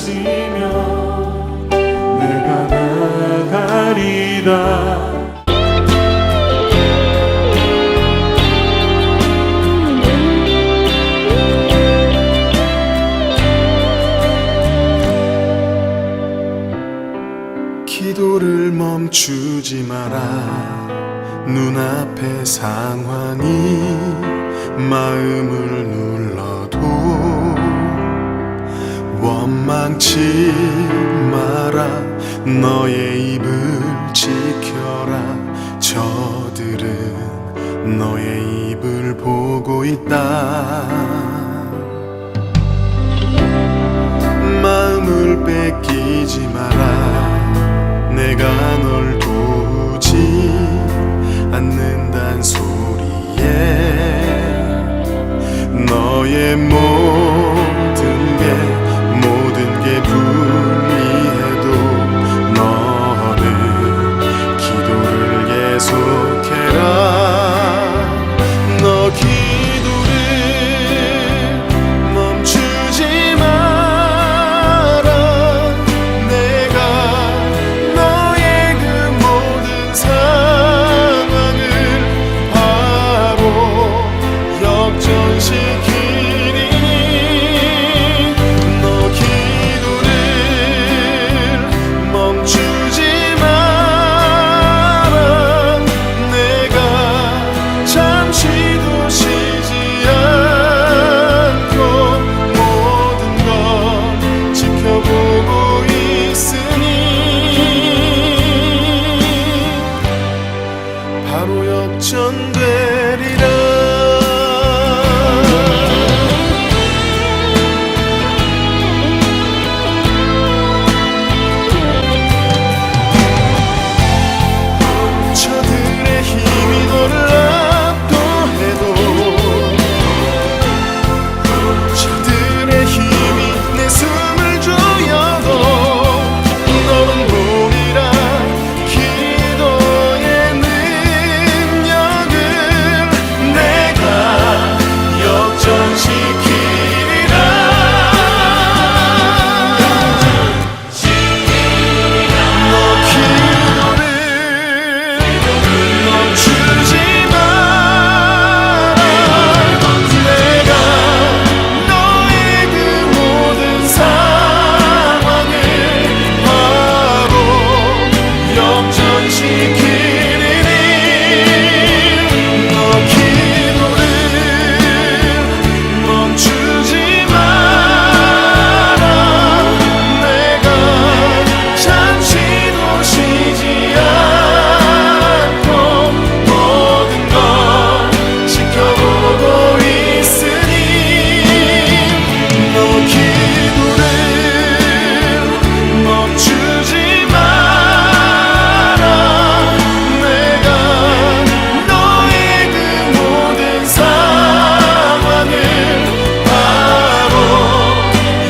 하시면 내가 나가리라. 기도를 멈추지 마라. 눈앞의 상황이 마음을 눌러도 원망치 마라. 너의 입을 지켜라. 저들은 너의 입을 보고 있다. 마음을 뺏기지 마라. 내가 널 도우지 않는단 소리에 너의 모든 게 불리해도 너는 기도를 계속해라. 너 기도를 멈추지 마라. 내가 너의 그 모든 상황을 바로 역전시키니 너 기도를 멈추지 마라. 내가 잠시도 쉬지 않고 모든 걸 지켜보고 있으니 바로 역전되리라. 저들의 힘이 너를 압도해도 저들의 힘이 내 숨을 조여도 너는 보리라. 기도의 능력을 내가 역전시키리라. 너 기도를 멈추지 마라. 내가 너의 그 모든 상황을 바로 역전시키리니 너 기도를 멈추지 마라. 내가 잠시도 쉬지 않고 모든 걸 지켜보고 있으니 너 기도를 멈추지 마라. 내가 너의 그 모든 상황을 바로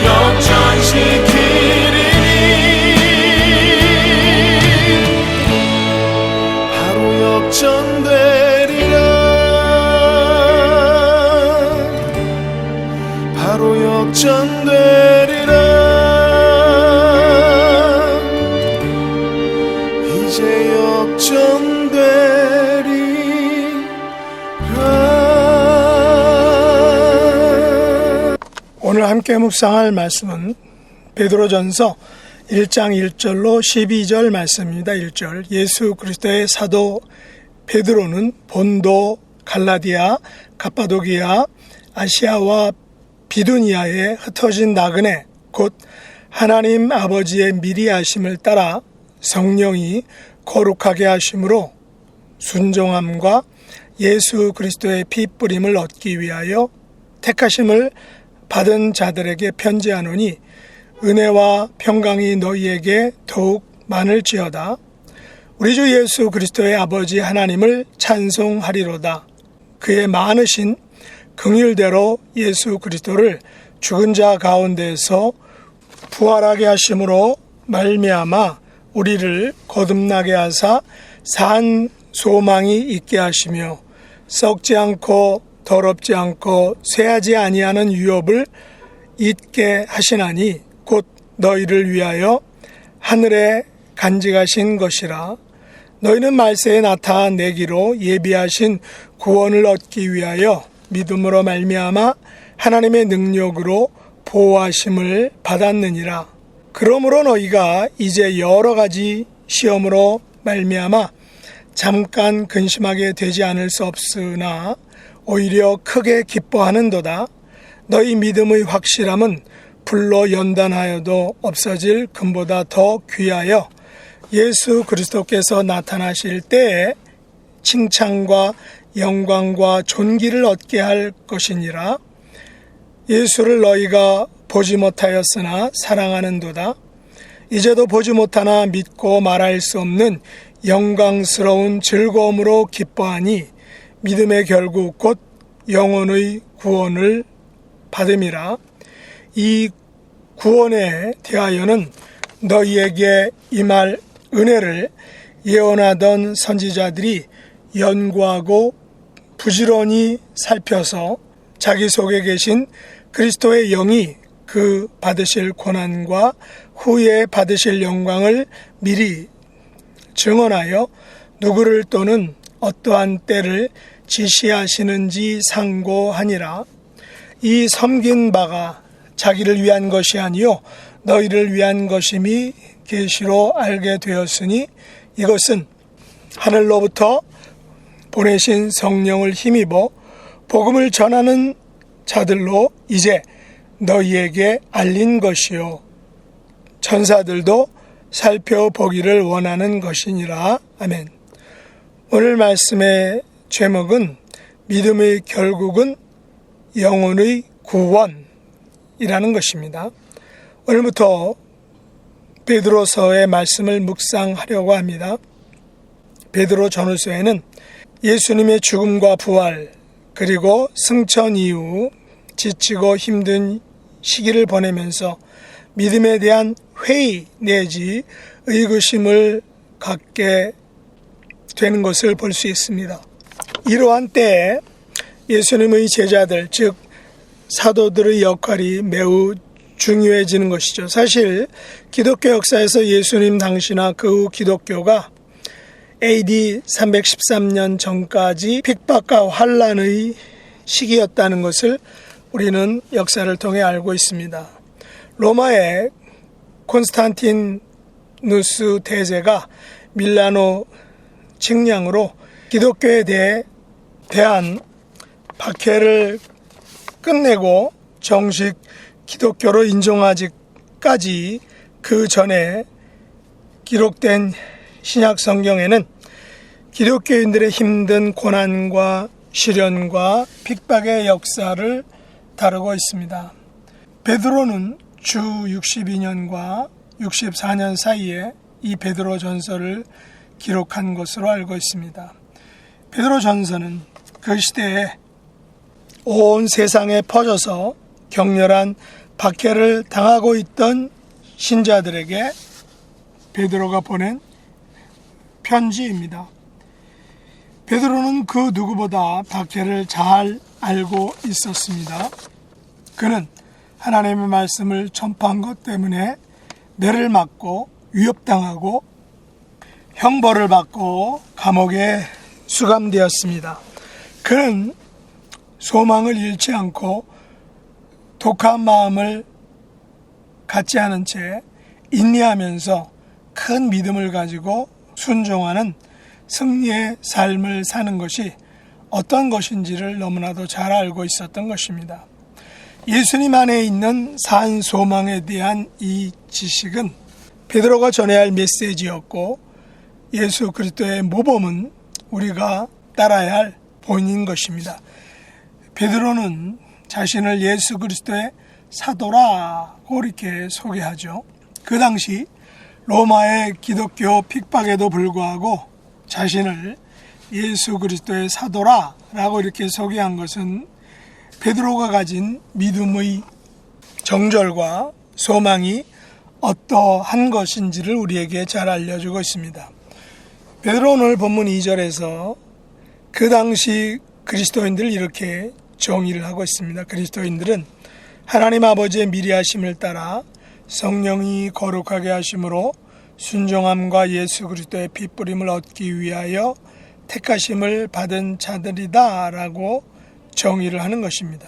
역전시키리니 바로 역전되리라. 바로 역전되리라. 이제 역전되리라. 오늘 함께 묵상할 말씀은 베드로전서 1장 1절로 12절 말씀입니다. 1절 예수 그리스도의 사도 베드로는 본도, 갈라디아, 갑바도기아, 아시아와 비두니아에 흩어진 나그네 곧 하나님 아버지의 미리 하심을 따라 성령이 거룩하게 하심으로 순종함과 예수 그리스도의 피 뿌림을 얻기 위하여 택하심을 받은 자들에게 편지하노니 은혜와 평강이 너희에게 더욱 많을지어다. 우리 주 예수 그리스도의 아버지 하나님을 찬송하리로다. 그의 많으신 긍휼대로 예수 그리스도를 죽은 자 가운데서 부활하게 하심으로 말미암아 우리를 거듭나게 하사 산 소망이 있게 하시며 썩지 않고 더럽지 않고 쇠하지 아니하는 유업을 잊게 하시나니 곧 너희를 위하여 하늘에 간직하신 것이라. 너희는 말세에 나타내기로 예비하신 구원을 얻기 위하여 믿음으로 말미암아 하나님의 능력으로 보호하심을 받았느니라. 그러므로 너희가 이제 여러 가지 시험으로 말미암아 잠깐 근심하게 되지 않을 수 없으나 오히려 크게 기뻐하는도다. 너희 믿음의 확실함은 불로 연단하여도 없어질 금보다 더 귀하여 예수 그리스도께서 나타나실 때에 칭찬과 영광과 존귀를 얻게 할 것이니라. 예수를 너희가 보지 못하였으나 사랑하는도다. 이제도 보지 못하나 믿고 말할 수 없는 영광스러운 즐거움으로 기뻐하니 믿음의 결국 곧 영혼의 구원을 받음이라. 이 구원에 대하여는 너희에게 임할 은혜를 예언하던 선지자들이 연구하고 부지런히 살펴서 자기 속에 계신 그리스도의 영이 그 받으실 고난과 후에 받으실 영광을 미리 증언하여 누구를 또는 어떠한 때를 지시하시는지 상고하니라. 이 섬긴 바가 자기를 위한 것이 아니요 너희를 위한 것임이 계시로 알게 되었으니 이것은 하늘로부터 보내신 성령을 힘입어 복음을 전하는 자들로 이제 너희에게 알린 것이요 천사들도 살펴보기를 원하는 것이니라. 아멘. 오늘 말씀의 제목은 믿음의 결국은 영혼의 구원이라는 것입니다. 오늘부터 베드로서의 말씀을 묵상하려고 합니다. 베드로 전후서에는 예수님의 죽음과 부활 그리고 승천 이후 지치고 힘든 시기를 보내면서 믿음에 대한 회의 내지 의구심을 갖게 되는 것을 볼 수 있습니다. 이러한 때에 예수님의 제자들 즉 사도들의 역할이 매우 중요해지는 것이죠. 사실 기독교 역사에서 예수님 당시나 그 후 기독교가 AD 313년 전까지 핍박과 환란의 시기였다는 것을 우리는 역사를 통해 알고 있습니다. 로마의 콘스탄티누스 대제가 밀라노 칙량으로 기독교에 대한 박해를 끝내고 정식 기독교로 인정하기까지 그 전에 기록된 신약 성경에는 기독교인들의 힘든 고난과 시련과 핍박의 역사를 다루고 있습니다. 베드로는 주 62년과 64년 사이에 이 베드로 전서를 기록한 것으로 알고 있습니다. 베드로 전서는 그 시대에 온 세상에 퍼져서 격렬한 박해를 당하고 있던 신자들에게 베드로가 보낸 편지입니다. 베드로는 그 누구보다 박해를 잘 알고 있었습니다. 그는 하나님의 말씀을 전파한 것 때문에 매를 맞고 위협당하고 형벌을 받고 감옥에 수감되었습니다. 그는 소망을 잃지 않고 독한 마음을 갖지 않은 채 인내하면서 큰 믿음을 가지고 순종하는 승리의 삶을 사는 것이 어떤 것인지를 너무나도 잘 알고 있었던 것입니다. 예수님 안에 있는 산 소망에 대한 이 지식은 베드로가 전해야 할 메시지였고 예수 그리스도의 모범은 우리가 따라야 할 본인 것입니다. 베드로는 자신을 예수 그리스도의 사도라고 이렇게 소개하죠. 그 당시 로마의 기독교 핍박에도 불구하고 자신을 예수 그리스도의 사도라라고 이렇게 소개한 것은 베드로가 가진 믿음의 정절과 소망이 어떠한 것인지를 우리에게 잘 알려주고 있습니다. 베드로 오늘 본문 2절에서 그 당시 그리스도인들을 이렇게 정의를 하고 있습니다. 그리스도인들은 하나님 아버지의 미리 하심을 따라 성령이 거룩하게 하심으로 순종함과 예수 그리스도의 핏부림을 얻기 위하여 택하심을 받은 자들이다 라고 정의를 하는 것입니다.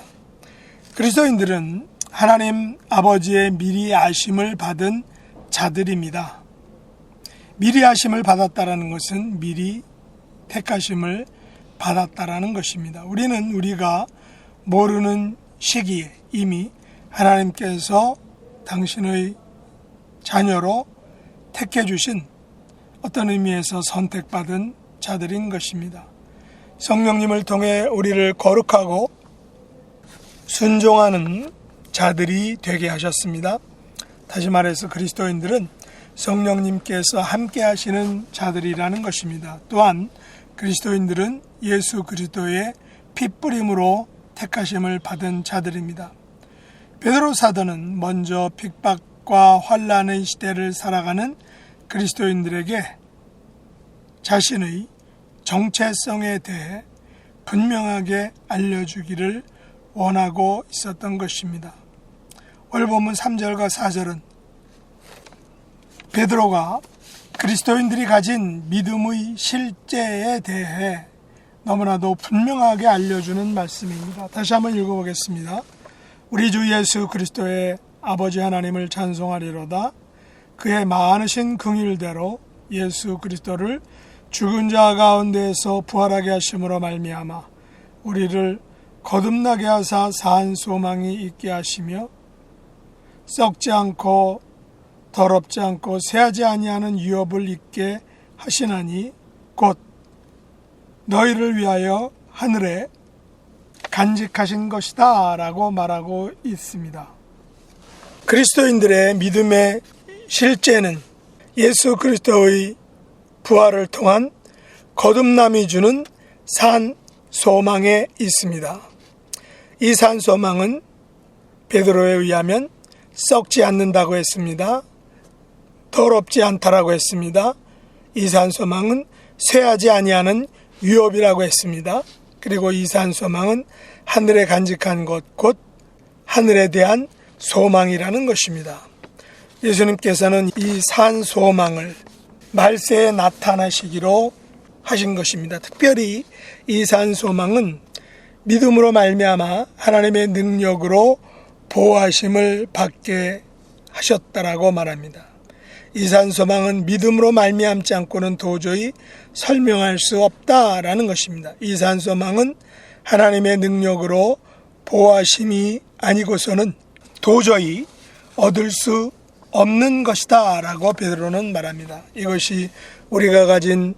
그리스도인들은 하나님 아버지의 미리 아심을 받은 자들입니다. 미리 아심을 받았다라는 것은 미리 택하심을 받았다라는 것입니다. 우리는 우리가 모르는 시기에 이미 하나님께서 당신의 자녀로 택해 주신 어떤 의미에서 선택받은 자들인 것입니다. 성령님을 통해 우리를 거룩하고 순종하는 자들이 되게 하셨습니다. 다시 말해서 그리스도인들은 성령님께서 함께 하시는 자들이라는 것입니다. 또한 그리스도인들은 예수 그리스도의 핏부림으로 택하심을 받은 자들입니다. 베드로 사도는 먼저 핍박과 환난의 시대를 살아가는 그리스도인들에게 자신의 정체성에 대해 분명하게 알려주기를 원하고 있었던 것입니다. 오늘 본문 3절과 4절은 베드로가 그리스도인들이 가진 믿음의 실제에 대해 너무나도 분명하게 알려주는 말씀입니다. 다시 한번 읽어보겠습니다. 우리 주 예수 그리스도의 아버지 하나님을 찬송하리로다. 그의 많으신 긍휼대로 예수 그리스도를 죽은 자 가운데에서 부활하게 하심으로 말미암아 우리를 거듭나게 하사 산 소망이 있게 하시며 썩지 않고 더럽지 않고 새하지 아니하는 유업을 있게 하시나니 곧 너희를 위하여 하늘에 간직하신 것이다 라고 말하고 있습니다. 그리스도인들의 믿음의 실제는 예수 그리스도의 부활을 통한 거듭남이 주는 산 소망에 있습니다. 이 산 소망은 베드로에 의하면 썩지 않는다고 했습니다. 더럽지 않다라고 했습니다. 이 산 소망은 쇠하지 아니하는 유업이라고 했습니다. 그리고 이 산 소망은 하늘에 간직한 것, 곧 하늘에 대한 소망이라는 것입니다. 예수님께서는 이 산 소망을 말세에 나타나시기로 하신 것입니다. 특별히 이 산 소망은 믿음으로 말미암아 하나님의 능력으로 보호하심을 받게 하셨다라고 말합니다. 이 산 소망은 믿음으로 말미암지 않고는 도저히 설명할 수 없다라는 것입니다. 이 산 소망은 하나님의 능력으로 보호하심이 아니고서는 도저히 얻을 수 없는 것이다 라고 베드로는 말합니다. 이것이 우리가 가진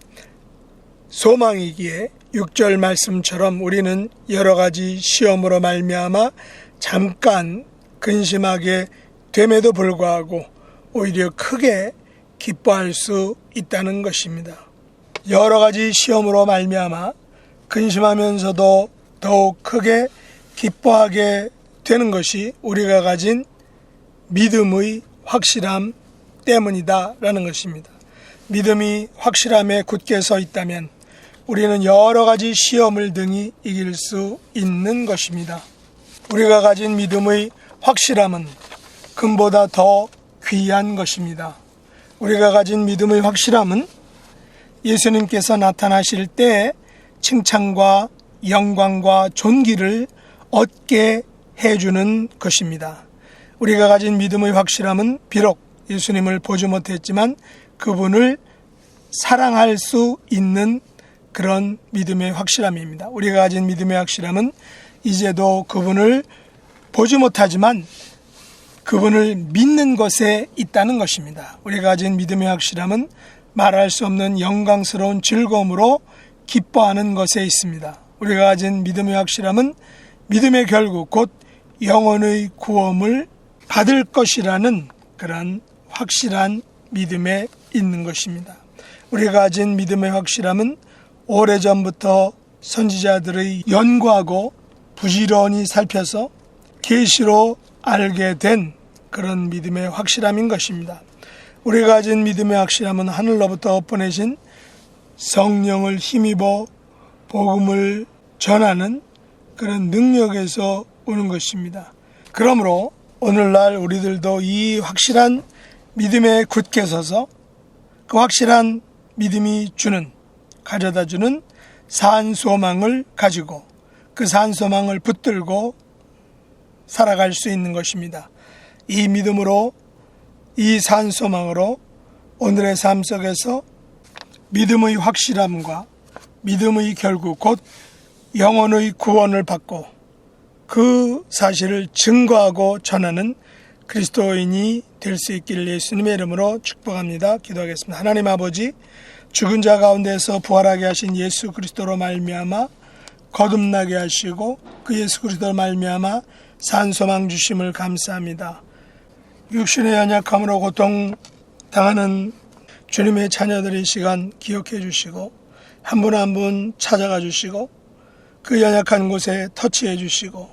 소망이기에 6절 말씀처럼 우리는 여러 가지 시험으로 말미암아 잠깐 근심하게 됨에도 불구하고 오히려 크게 기뻐할 수 있다는 것입니다. 여러 가지 시험으로 말미암아 근심하면서도 더욱 크게 기뻐하게 되는 것이 우리가 가진 믿음의 확실함 때문이다 라는 것입니다. 믿음이 확실함에 굳게 서 있다면 우리는 여러 가지 시험을 등이 이길 수 있는 것입니다. 우리가 가진 믿음의 확실함은 금보다 더 귀한 것입니다. 우리가 가진 믿음의 확실함은 예수님께서 나타나실 때 칭찬과 영광과 존귀를 얻게 해주는 것입니다. 우리가 가진 믿음의 확실함은 비록 예수님을 보지 못했지만 그분을 사랑할 수 있는 그런 믿음의 확실함입니다. 우리가 가진 믿음의 확실함은 이제도 그분을 보지 못하지만 그분을 믿는 것에 있다는 것입니다. 우리가 가진 믿음의 확실함은 말할 수 없는 영광스러운 즐거움으로 기뻐하는 것에 있습니다. 우리가 가진 믿음의 확실함은 믿음의 결국 곧 영혼의 구원을 받을 것이라는 그런 확실한 믿음에 있는 것입니다. 우리가 가진 믿음의 확실함은 오래전부터 선지자들의 연구하고 부지런히 살펴서 계시로 알게 된 그런 믿음의 확실함인 것입니다. 우리가 가진 믿음의 확실함은 하늘로부터 보내신 성령을 힘입어 복음을 전하는 그런 능력에서 오는 것입니다. 그러므로 오늘날 우리들도 이 확실한 믿음에 굳게 서서 그 확실한 믿음이 가져다 주는 산소망을 가지고 그 산소망을 붙들고 살아갈 수 있는 것입니다. 이 믿음으로, 이 산소망으로 오늘의 삶 속에서 믿음의 확실함과 믿음의 결국 곧 영혼의 구원을 받고 그 사실을 증거하고 전하는 그리스도인이 될 수 있기를 예수님의 이름으로 축복합니다. 기도하겠습니다. 하나님 아버지, 죽은 자 가운데서 부활하게 하신 예수 그리스도로 말미암아 거듭나게 하시고 그 예수 그리스도로 말미암아 산소망 주심을 감사합니다. 육신의 연약함으로 고통당하는 주님의 자녀들의 시간 기억해 주시고 한 분 한 분 찾아가 주시고 그 연약한 곳에 터치해 주시고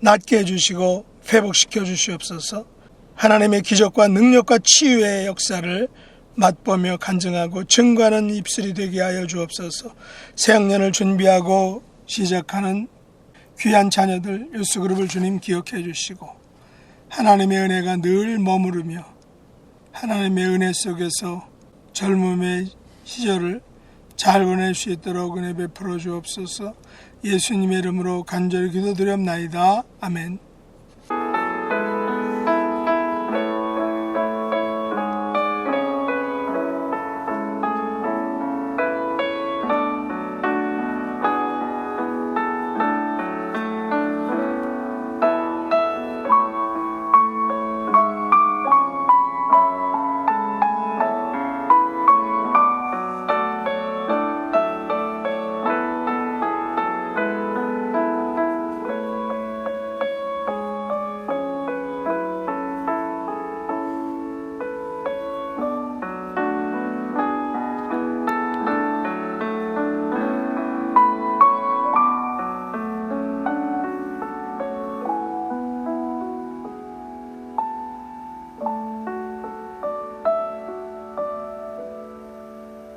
낫게 해주시고 회복시켜 주시옵소서. 하나님의 기적과 능력과 치유의 역사를 맛보며 간증하고 증거하는 입술이 되게 하여 주옵소서. 새학년을 준비하고 시작하는 귀한 자녀들 유스그룹을 주님 기억해 주시고 하나님의 은혜가 늘 머무르며 하나님의 은혜 속에서 젊음의 시절을 잘 보낼 수 있도록 은혜 베풀어 주옵소서. 예수님의 이름으로 간절히 기도드렸나이다. 아멘.